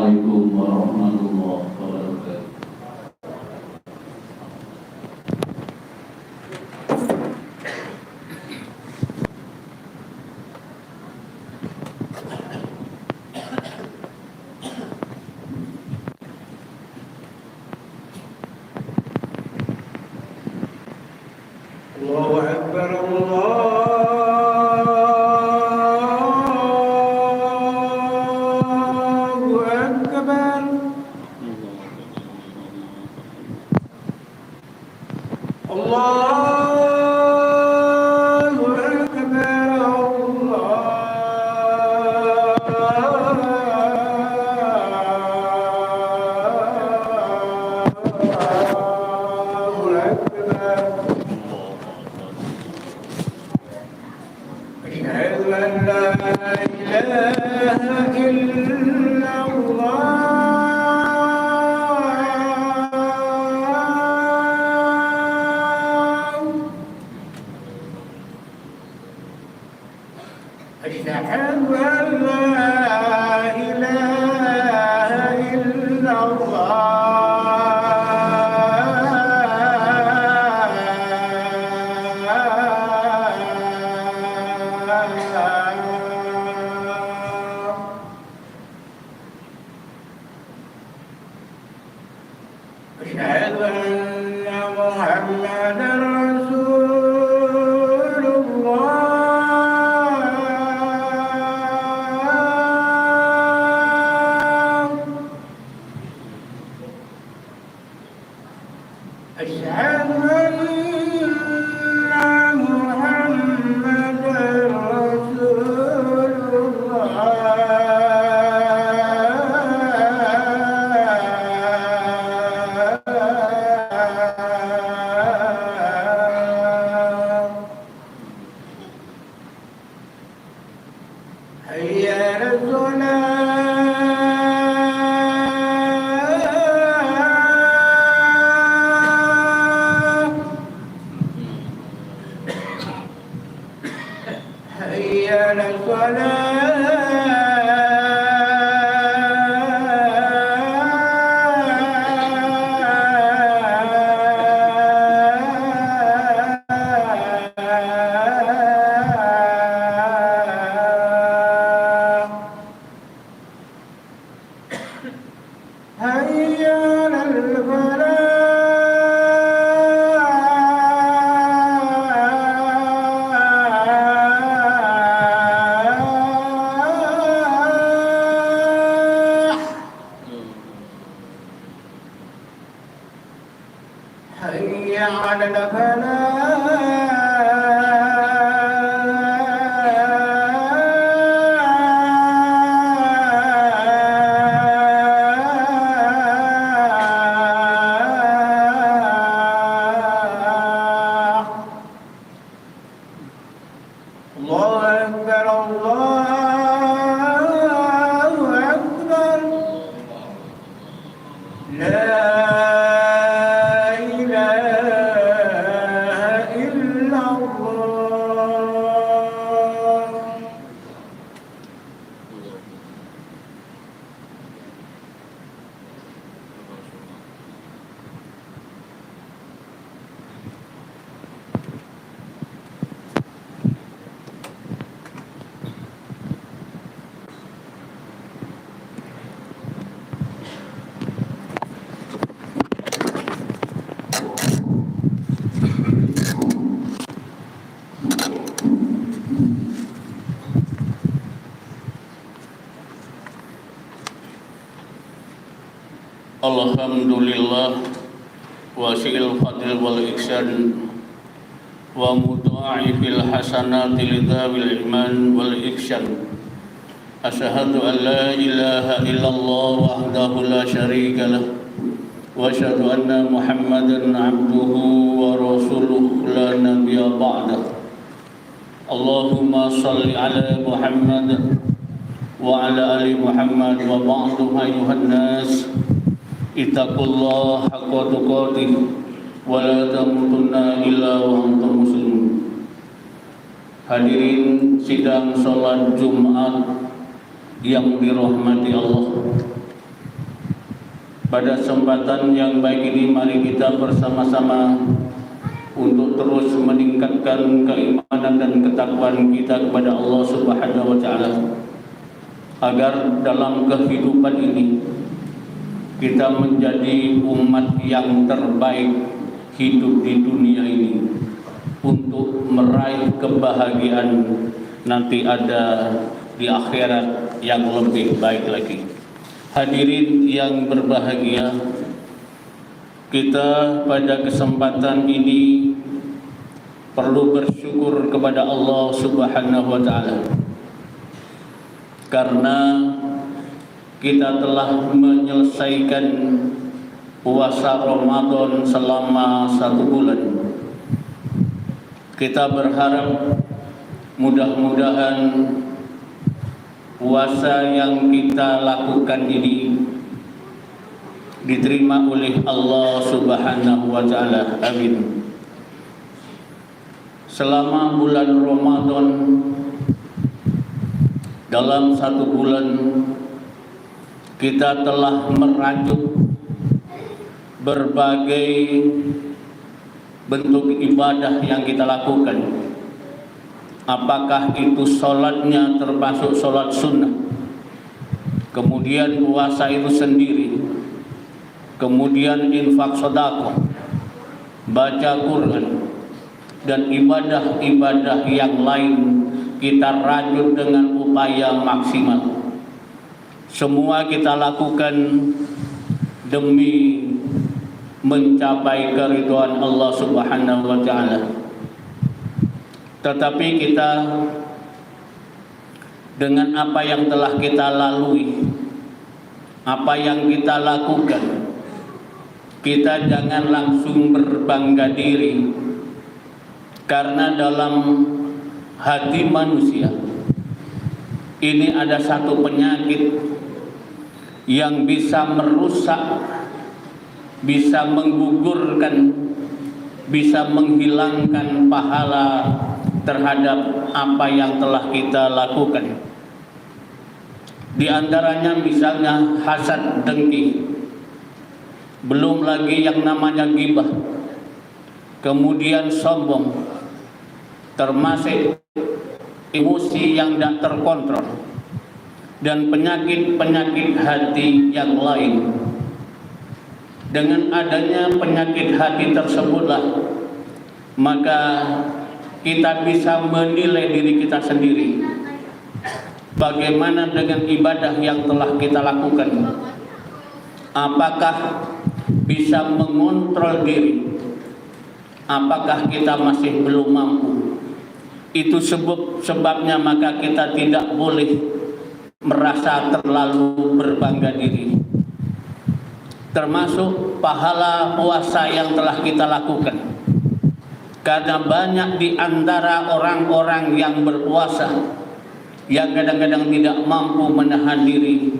Assalamualaikum warahmatullahi wabarakatuh. Allahu Akbar, Allahu Akbar. Allahu Akbar, Allahu Akbar. أشهد أن لا إله إلا الله. أشهد أن لا إله إلا أشهد أن محمدا رسول الله. أشهد أن محمدا رسول الله. حي على الصلاة. حي على الصلاة. حي على الفلاح. حي على الفلاح. الله أكبر، الله أكبر. لا إله إلا الله. Alhamdulillah wasi'il fadl wal ihsan wa mudha'ifil hasanati lidzawil iman wal ihsan. Asyhadu an la ilaha illallah wahdahu la syarika lah wa asyhadu anna Muhammadan abduhu wa rasuluhu la nabiyya ba'dah. Allahumma salli ala Muhammad wa ala ali Muhammad wa ba'du ayuhan nas ittaqullah haqqa tuqatih wa la tamutunna illa wa antum muslimun. Hadirin sidang salat Jumat yang dirahmati Allah, Pada kesempatan yang baik ini, mari kita bersama-sama untuk terus meningkatkan keimanan dan ketakwaan kita kepada Allah Subhanahu wa Ta'ala, agar dalam kehidupan ini kita menjadi umat yang terbaik hidup di dunia ini untuk meraih kebahagiaan nanti ada di akhirat yang lebih baik lagi. Hadirin yang berbahagia, kita pada kesempatan ini perlu bersyukur kepada Allah Subhanahu wa Ta'ala karena kita telah menyelesaikan puasa Ramadan selama 1 bulan. Kita berharap mudah-mudahan puasa yang kita lakukan ini diterima oleh Allah Subhanahu wa Ta'ala. Amin. Selama bulan Ramadan, dalam 1 bulan kita telah merajut berbagai bentuk ibadah yang kita lakukan. Apakah itu sholatnya termasuk sholat sunnah, kemudian puasa itu sendiri, kemudian infak sedekah, baca Quran, dan ibadah-ibadah yang lain kita rajut dengan upaya maksimal. Semua kita lakukan demi mencapai keridhaan Allah Subhanahu wa Ta'ala. Tetapi kita dengan apa yang telah kita lalui, apa yang kita lakukan, kita jangan langsung berbangga diri, karena dalam hati manusia ini ada satu penyakit yang bisa merusak, bisa menggugurkan, bisa menghilangkan pahala terhadap apa yang telah kita lakukan. Di antaranya misalnya hasad, dengki, belum lagi yang namanya ghibah, kemudian sombong, termasuk emosi yang tidak terkontrol, dan penyakit-penyakit hati yang lain. Dengan adanya penyakit hati tersebutlah maka kita bisa menilai diri kita sendiri. Bagaimana dengan ibadah yang telah kita lakukan? Apakah bisa mengontrol diri? Apakah kita masih belum mampu? Itu sebabnya maka kita tidak boleh merasa terlalu berbangga diri. Termasuk pahala puasa yang telah kita lakukan. Karena banyak di antara orang-orang yang berpuasa yang kadang-kadang tidak mampu menahan diri,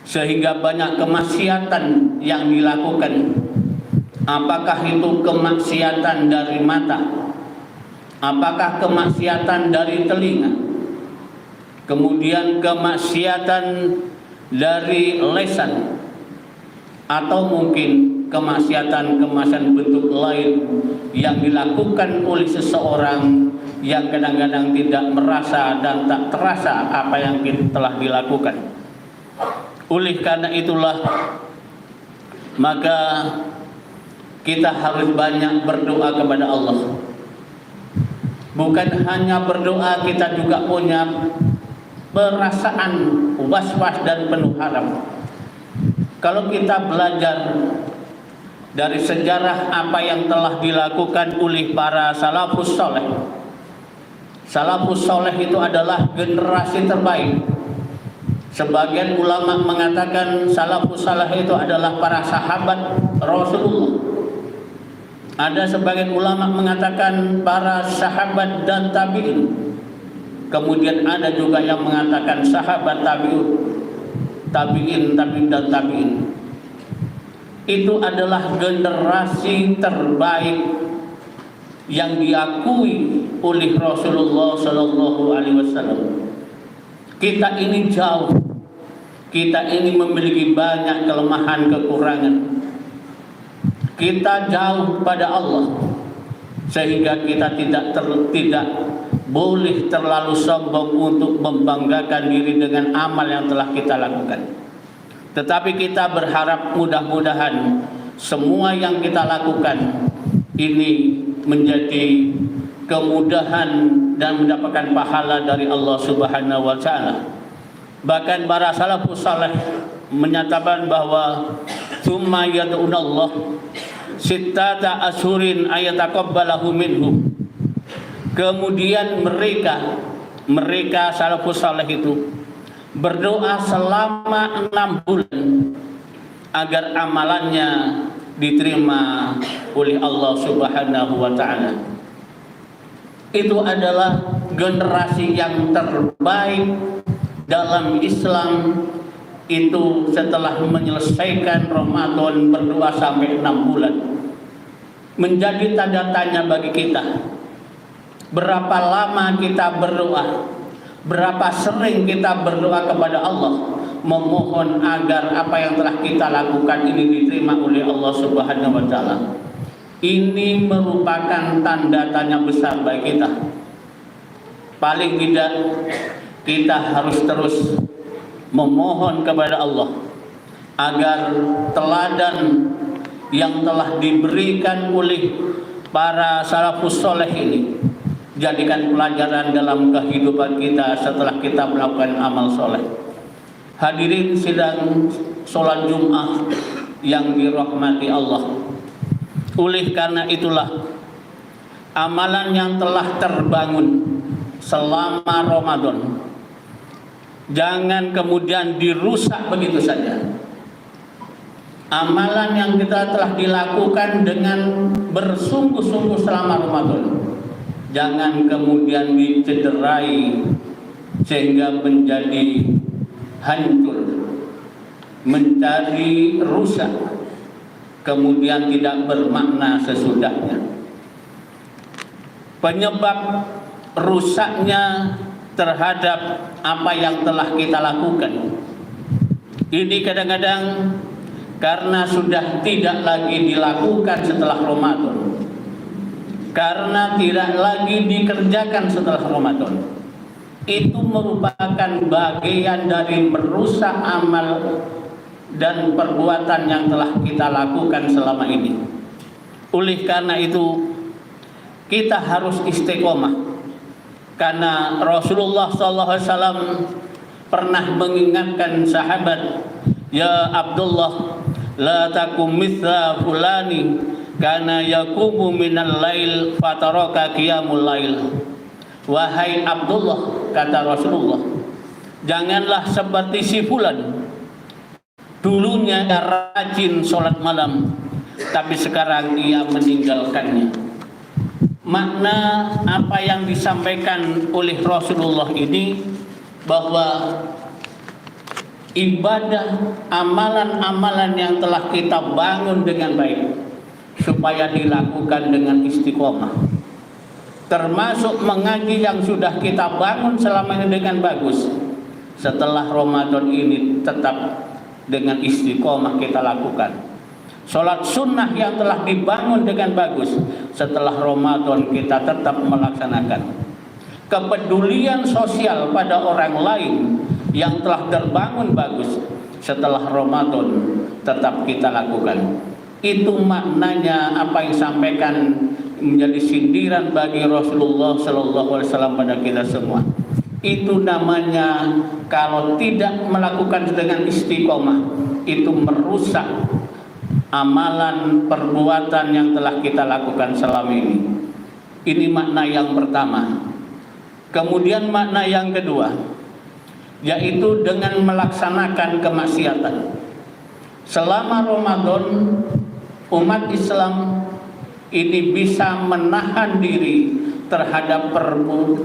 sehingga banyak kemaksiatan yang dilakukan. Apakah itu kemaksiatan dari mata? Apakah kemaksiatan dari telinga? Kemudian kemaksiatan dari lisan, atau mungkin kemaksiatan bentuk lain yang dilakukan oleh seseorang yang kadang-kadang tidak merasa dan tak terasa apa yang telah dilakukan. Oleh karena itulah maka kita harus banyak berdoa kepada Allah. Bukan hanya berdoa, kita juga punya perasaan was-was dan penuh harap. Kalau kita belajar dari sejarah apa yang telah dilakukan oleh para salafus soleh. Salafus soleh itu adalah generasi terbaik. Sebagian ulama mengatakan salafus soleh itu adalah para sahabat Rasulullah. Ada sebagian ulama mengatakan para sahabat dan tabi'in. Kemudian ada juga yang mengatakan sahabat tabi'in dan tabi'in. Itu adalah generasi terbaik yang diakui oleh Rasulullah Sallallahu Alaihi Wasallam. Kita ini jauh, kita ini memiliki banyak kelemahan kekurangan. Kita jauh pada Allah, sehingga kita tidak boleh terlalu sombong untuk membanggakan diri dengan amal yang telah kita lakukan. Tetapi kita berharap mudah-mudahan semua yang kita lakukan ini menjadi kemudahan dan mendapatkan pahala dari Allah Subhanahu wa taala. Bahkan para salafus saleh menyatakan bahwa tsumma yad'unallah sittata ashurin ayataqabbalahu minhum. Kemudian mereka salafus saleh itu berdoa selama 6 bulan agar amalannya diterima oleh Allah Subhanahu wa taala. Itu adalah generasi yang terbaik dalam Islam, itu setelah menyelesaikan Ramadan berdoa sampai 6 bulan. Menjadi tanda tanya bagi kita, berapa lama kita berdoa, berapa sering kita berdoa kepada Allah, memohon agar apa yang telah kita lakukan ini diterima oleh Allah Subhanahu wa taala. Ini merupakan tanda tanya besar bagi kita. Paling tidak kita harus terus memohon kepada Allah agar teladan yang telah diberikan oleh para salafus soleh ini jadikan pelajaran dalam kehidupan kita setelah kita melakukan amal soleh. Hadirin sidang sholat Jum'ah yang dirahmati Allah. Oleh karena itulah amalan yang telah terbangun selama Ramadan jangan kemudian dirusak begitu saja. Amalan yang kita telah dilakukan dengan bersungguh-sungguh selama Ramadan jangan kemudian dicederai sehingga menjadi hancur, menjadi rusak, kemudian tidak bermakna sesudahnya. Penyebab rusaknya terhadap apa yang telah kita lakukan ini kadang-kadang karena sudah tidak lagi dilakukan setelah Ramadan, karena tidak lagi dikerjakan setelah Ramadan. Itu merupakan bagian dari merusak amal dan perbuatan yang telah kita lakukan selama ini. Oleh karena itu kita harus istiqomah, karena Rasulullah SAW pernah mengingatkan sahabat, ya Abdullah, la takum mithla fulani kana yaqumu minal lail fataraka qiyamul lail. Wahai Abdullah, kata Rasulullah, janganlah seperti si fulan, dulunya rajin sholat malam, tapi sekarang ia meninggalkannya. Makna apa yang disampaikan oleh Rasulullah ini bahwa ibadah, amalan-amalan yang telah kita bangun dengan baik supaya dilakukan dengan istiqomah, termasuk mengaji yang sudah kita bangun selama ini dengan bagus, setelah Ramadan ini tetap dengan istiqomah kita lakukan. Sholat sunnah yang telah dibangun dengan bagus, setelah Ramadan kita tetap melaksanakan. Kepedulian sosial pada orang lain yang telah terbangun bagus, setelah Ramadan tetap kita lakukan. Itu maknanya apa yang disampaikan menjadi sindiran bagi Rasulullah SAW pada kita semua. Itu namanya kalau tidak melakukan dengan istiqomah, itu merusak amalan perbuatan yang telah kita lakukan selama ini. Ini makna yang pertama. Kemudian makna yang kedua, yaitu dengan melaksanakan kemaksiatan. Selama Ramadan, umat Islam ini bisa menahan diri terhadap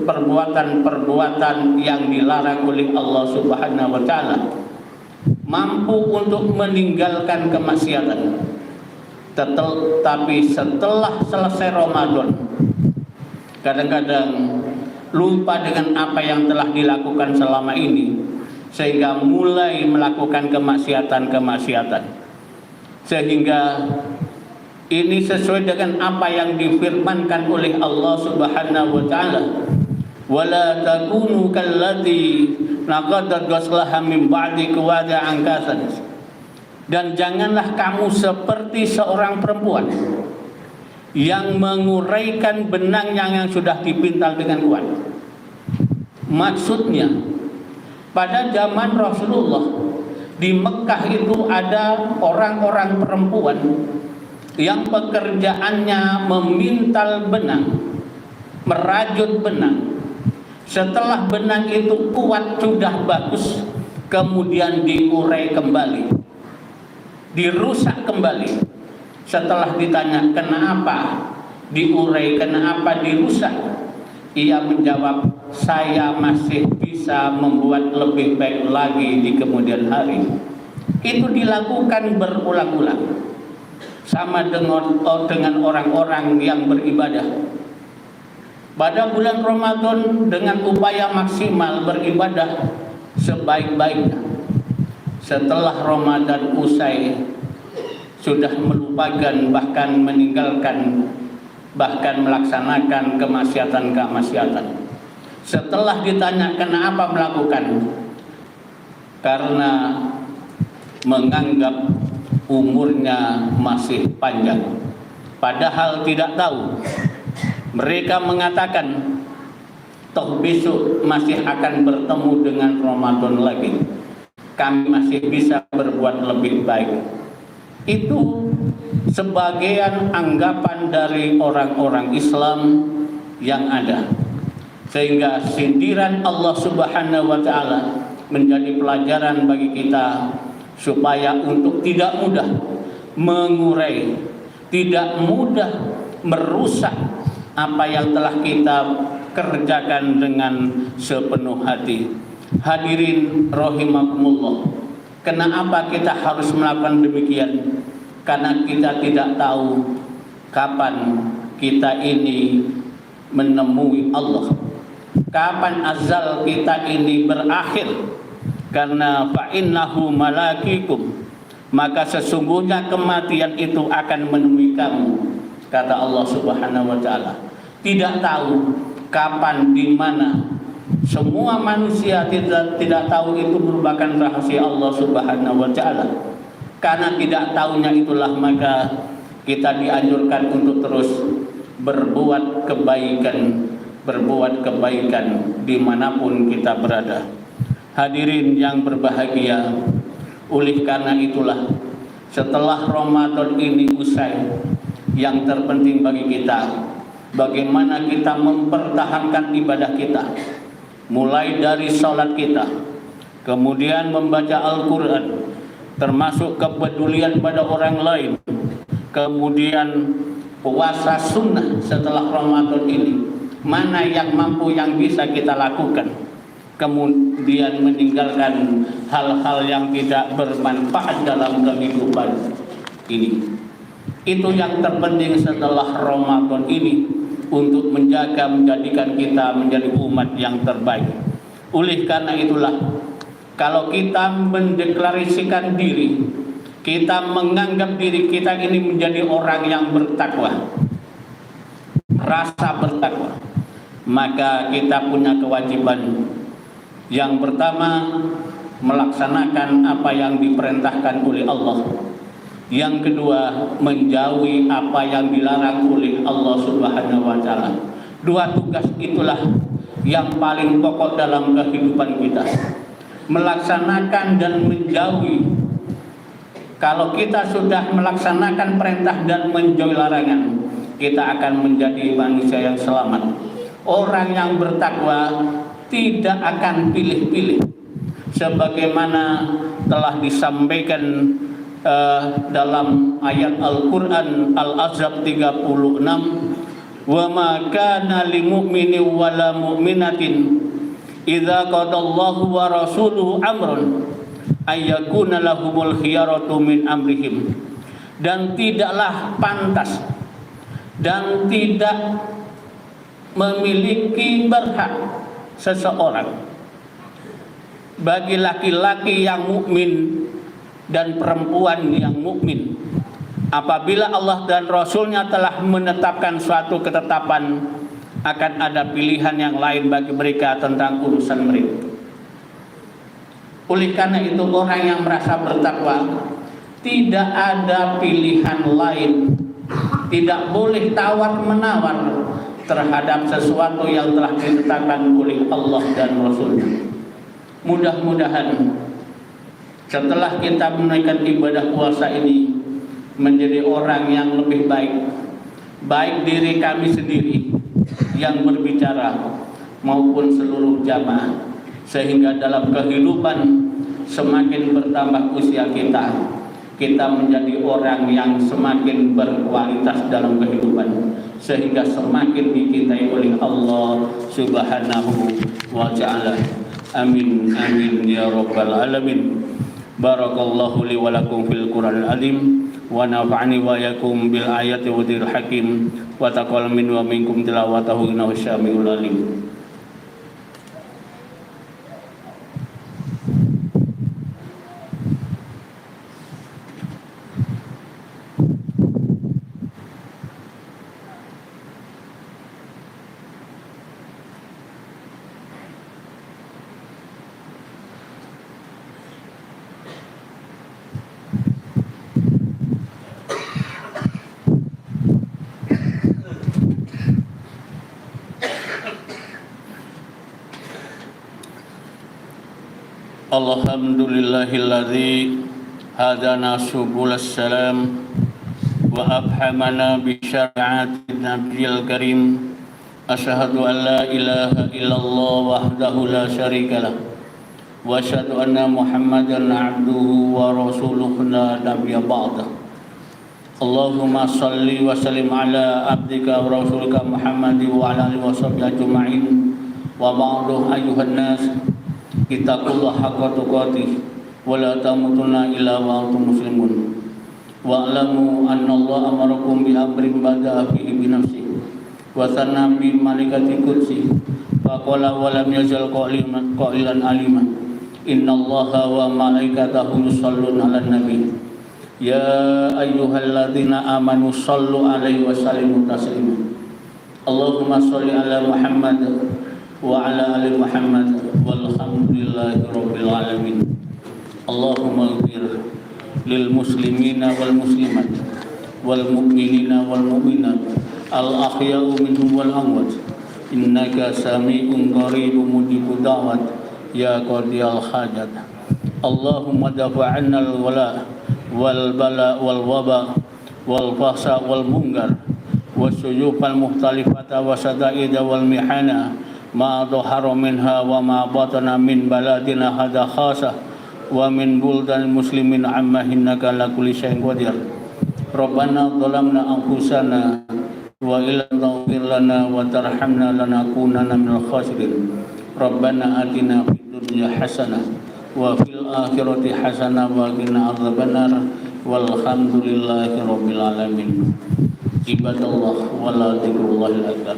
perbuatan-perbuatan yang dilarang oleh Allah Subhanahu wa taala, mampu untuk meninggalkan kemaksiatan. Tetapi setelah selesai Ramadan, kadang-kadang lupa dengan apa yang telah dilakukan selama ini, sehingga mulai melakukan kemaksiatan-kemaksiatan. Sehingga ini sesuai dengan apa yang difirmankan oleh Allah Subhanahu wa taala, wala takunu kallati naqadat ghaslaha min ba'di quwwatan kasan. Dan janganlah kamu seperti seorang perempuan yang menguraikan benangnya yang sudah dipintal dengan kuat. Maksudnya, pada zaman Rasulullah di Mekah itu ada orang-orang perempuan yang pekerjaannya memintal benang, merajut benang. Setelah benang itu kuat, sudah bagus, kemudian diurai kembali, dirusak kembali. Setelah ditanya kenapa diurai, kenapa dirusak, ia menjawab, saya masih bisa membuat lebih baik lagi di kemudian hari. Itu dilakukan berulang-ulang. Sama dengan orang-orang yang beribadah pada bulan Ramadan dengan upaya maksimal beribadah sebaik-baiknya. Setelah Ramadan usai, sudah melupakan, bahkan meninggalkan, bahkan melaksanakan kemaksiatan-kemaksiatan. Setelah ditanya kenapa melakukan, karena menganggap umurnya masih panjang, padahal tidak tahu. Mereka mengatakan, toh besok masih akan bertemu dengan Ramadan lagi, kami masih bisa berbuat lebih baik. Itu sebagian anggapan dari orang-orang Islam yang ada, sehingga sindiran Allah Subhanahu wa taala menjadi pelajaran bagi kita, supaya untuk tidak mudah mengurai, tidak mudah merusak apa yang telah kita kerjakan dengan sepenuh hati. Hadirin rahimakumullah, kenapa kita harus melakukan demikian? Karena kita tidak tahu kapan kita ini menemui Allah, kapan azal kita ini berakhir. Karena fa'innahu malakikum, maka sesungguhnya kematian itu akan menemui kamu, kata Allah Subhanahu wa taala. Tidak tahu kapan, di mana. Semua manusia tidak tahu, itu merupakan rahasia Allah Subhanahu wa taala. Karena tidak tahunya itulah maka kita dianjurkan untuk terus berbuat kebaikan dimanapun kita berada. Hadirin yang berbahagia, oleh karena itulah setelah Ramadan ini usai, yang terpenting bagi kita bagaimana kita mempertahankan ibadah kita, mulai dari salat kita, kemudian membaca Al-Quran, termasuk kepedulian pada orang lain, kemudian puasa sunnah setelah Ramadan ini, mana yang mampu, yang bisa kita lakukan. Kemudian meninggalkan hal-hal yang tidak bermanfaat dalam kehidupan ini. Itu yang terpenting setelah Ramadan ini, untuk menjadikan kita menjadi umat yang terbaik. Oleh karena itulah, kalau kita mendeklarasikan diri, kita menganggap diri kita ini menjadi orang yang bertakwa, rasa bertakwa, maka kita punya kewajiban. Yang pertama, melaksanakan apa yang diperintahkan oleh Allah. Yang kedua, menjauhi apa yang dilarang oleh Allah Subhanahu wa taala. Dua tugas itulah yang paling pokok dalam kehidupan kita. Melaksanakan dan menjauhi. Kalau kita sudah melaksanakan perintah dan menjauhi larangan, kita akan menjadi manusia yang selamat. Orang yang bertakwa tidak akan pilih-pilih, sebagaimana telah disampaikan dalam ayat Al-Quran Al-Ahzab 36, wa ma kana lil mu'mini wa la mu'minatin idza qadallahu wa rasuluhu amran ayyakuna lahumul khiyaratu min amrihim. Dan tidaklah pantas dan tidak memiliki berhak seseorang bagi laki-laki yang mukmin dan perempuan yang mukmin. Apabila Allah dan Rasul-Nya telah menetapkan suatu ketetapan, akan ada pilihan yang lain bagi mereka tentang urusan mereka. Oleh karena itu, orang yang merasa bertakwa tidak ada pilihan lain, tidak boleh tawar-menawar terhadap sesuatu yang telah ditetapkan oleh Allah dan Rasul-Nya. Mudah-mudahan setelah kita menunaikan ibadah puasa ini menjadi orang yang lebih baik diri kami sendiri yang berbicara maupun seluruh jamaah, sehingga dalam kehidupan semakin bertambah usia kita menjadi orang yang semakin berkualitas dalam kehidupan, sehingga semakin dicintai oleh Allah Subhanahu wa ta'ala. Amin amin ya rabbal alamin. Barakallahu li wa lakum fil Qur'anil azim wa nafa'ani wa yakum bil ayati wa dzikr hakim wa taqabbal minni wa minkum tilawatahu innahu syami'ul alim. Alhamdulillahilladzi hadana subulas salam wa afhamana bi syari'atin nabiyil karim. Asyhadu an la ilaha illallah wahdahu la syarikalah wa asyhadu anna Muhammadan abduhu wa rasuluhu la nabiyya ba'dah. Allahumma salli wa sallim ala abdika wa rasulika Muhammad wa ala alihi wa sahbihi ajma'in. Wa ba'du ayyuhan nas ittaqullah haqqa tuqatih wa la tamutunna illa wa antum muslimun. Wa alamu anna Allah amarakum bi amrin bada'a fihi bi nafsihi wa sanna bi malaikati qudsi fa qala wa lam yazal qailan alima inna Allaha wa malaikatahu yusholluna 'alan nabi ya ayyuhalladzina amanu shallu 'alaihi wa sallimu taslima. Allahumma shalli 'ala Muhammad wa 'ala ali Muhammad walhamdulillahi rabbil alamin. Allahumma ighfir lil muslimina wal muslimat wal mu'minina wal mu'minat al ahya'u minhum wal amwat innaka sami'un qaribun mujibud da'wat ya qadiyal hajat. Allahumma dafa'anna al wala wal bala wal waba wal fahsya wal munkar wasyuyufal mukhtalifata wasadaida wal mihana ma dhahara minha wa ma batana min baladina hadha khasah wa min buldan muslimin amma innaka ala kulli syai'in qadir. Rabbana dhalamna anfusana wa illam taghfir lana wa tarhamna lanakunanna minal khasirin. Rabbana atina fid dunya hasanah wa fil akhirati hasanah wa qina adzabannar walhamdulillahi rabbil alamin. Ibadallah wala dzikrullahil akbar.